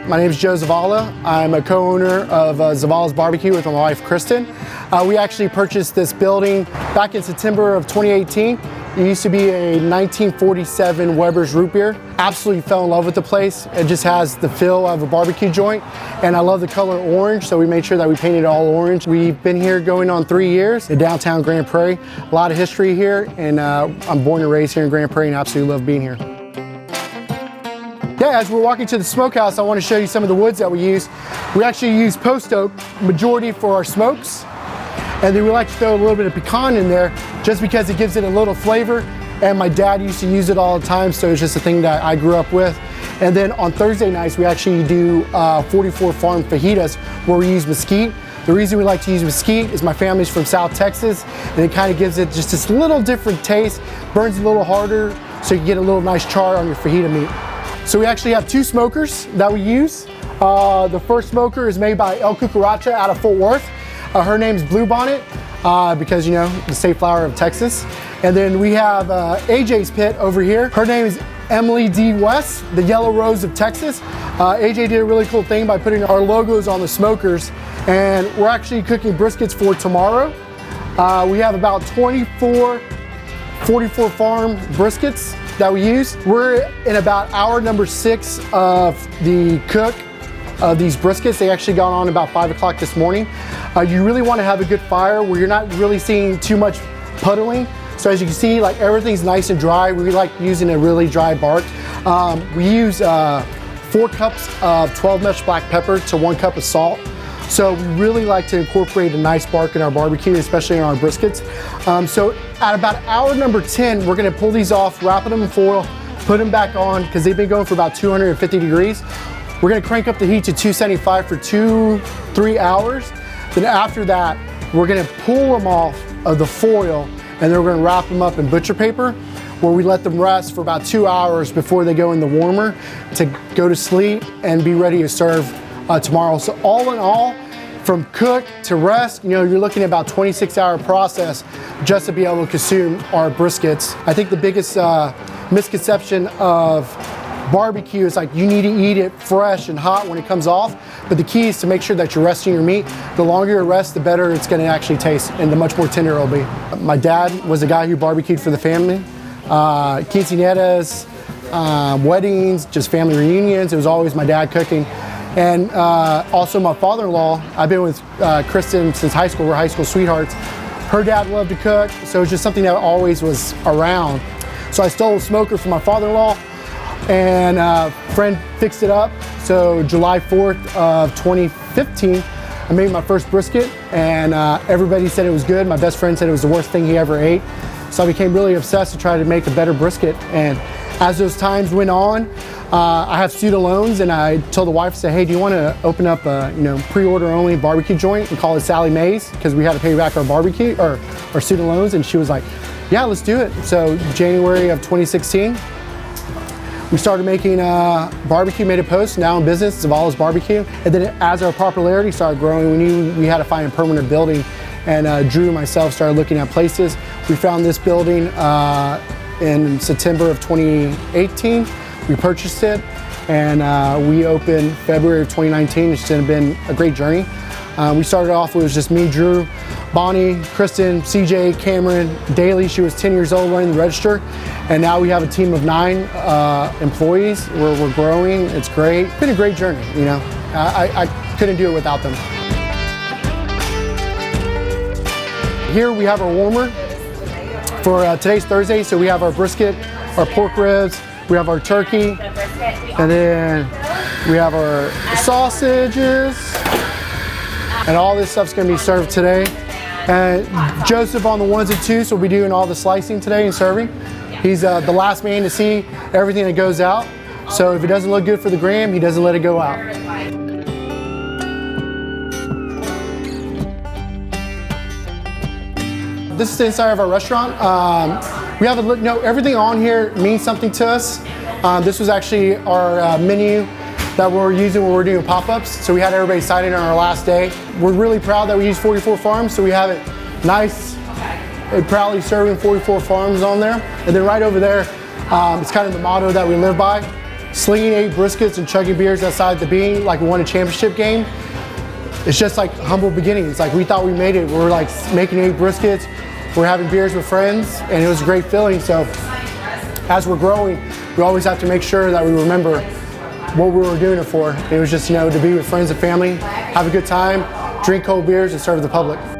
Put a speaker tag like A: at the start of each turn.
A: My name is Joe Zavala. I'm a co-owner of Zavala's BBQ with my wife, Christan. We actually purchased this building back in September of 2018. It used to be a 1947 Weber's root beer. Absolutely fell in love with the place. It just has the feel of a barbecue joint, and I love the color orange, so we made sure that we painted it all orange. We've been here going on 3 years in downtown Grand Prairie. A lot of history here, and I'm born and raised here in Grand Prairie and absolutely love being here. Yeah, as we're walking to the smokehouse, I want to show you some of the woods that we use. We actually use post oak majority for our smokes, and then we like to throw a little bit of pecan in there just because it gives it a little flavor, and my dad used to use it all the time, so it's just a thing that I grew up with. And then on Thursday nights, we actually do 44 farm fajitas where we use mesquite. The reason we like to use mesquite is my family's from South Texas, and it kind of gives it just this little different taste, burns a little harder, so you get a little nice char on your fajita meat. So we actually have 2 smokers that we use. The first smoker is made by El Cucaracha out of Fort Worth. Her name's Bluebonnet because, you know, the state flower of Texas. And then we have AJ's pit over here. Her name is Emily D. West, the Yellow Rose of Texas. AJ did a really cool thing by putting our logos on the smokers, and we're actually cooking briskets for tomorrow. We have about 44 farm briskets that we use. We're in about hour number 6 of the cook of these briskets. They actually got on about 5 o'clock this morning. You really want to have a good fire where you're not really seeing too much puddling. So as you can see, like, everything's nice and dry. We like using a really dry bark. We use 4 cups of 12 mesh black pepper to 1 cup of salt. So we really like to incorporate a nice bark in our barbecue, especially in our briskets. So at about hour number 10, we're gonna pull these off, wrapping them in foil, put them back on, because they've been going for about 250 degrees. We're gonna crank up the heat to 275 for 2-3 hours. Then after that, we're gonna pull them off of the foil, and then we're gonna wrap them up in butcher paper, where we let them rest for about 2 hours before they go in the warmer to go to sleep and be ready to serve tomorrow. So all in all, from cook to rest, you know, you're looking at about 26-hour process just to be able to consume our briskets. I think the biggest misconception of barbecue is like you need to eat it fresh and hot when it comes off, but the key is to make sure that you're resting your meat. The longer it rests, the better it's going to actually taste and the much more tender it'll be. My dad was the guy who barbecued for the family. Quinceañeras, weddings, just family reunions, it was always my dad cooking. And also my father-in-law, I've been with Christan since high school. We're high school sweethearts. Her dad loved to cook, so it's just something that always was around. So I stole a smoker from my father-in-law, and a friend fixed it up. So July 4th of 2015, I made my first brisket, and everybody said it was good. My best friend said it was the worst thing he ever ate. So I became really obsessed to try to make a better brisket. And as those times went on, I have student loans, and I told the wife, say, hey, do you want to open up a pre-order only barbecue joint and call it Sally Mae's, because we had to pay back our barbecue or our student loans? And she was like, yeah, let's do it. So January of 2016, we started making barbecue made a post, now in business, Zavala's BBQ. And then as our popularity started growing, we knew we had to find a permanent building. And Drew and myself started looking at places. We found this building in September of 2018. We purchased it, and we opened February of 2019. It's been a great journey. We started off, it was just me, Drew, Bonnie, Christan, CJ, Cameron, Daly. She was 10 years old running the register. And now we have a team of 9 employees. We're growing, it's great. It's been a great journey, you know. I couldn't do it without them. Here we have our warmer for today's Thursday. So we have our brisket, our pork ribs, we have our turkey, and then we have our sausages, and all this stuff's gonna be served today. And Joseph on the 1s and 2s will be doing all the slicing today and serving. He's the last man to see everything that goes out. So if it doesn't look good for the gram, he doesn't let it go out. This is the inside of our restaurant. We have everything on here means something to us. This was actually our menu that we're using when we're doing pop-ups. So we had everybody sign in on our last day. We're really proud that we use 44 farms, so we have it nice and proudly serving 44 farms on there. And then right over there, it's kind of the motto that we live by. slinging 8 briskets and chugging beers outside the bean like we won a championship game. It's just like humble beginnings. Like we thought we made it. We were like making 8 briskets. We're having beers with friends, and it was a great feeling. So as we're growing, we always have to make sure that we remember what we were doing it for. It was just, to be with friends and family, have a good time, drink cold beers, and serve the public.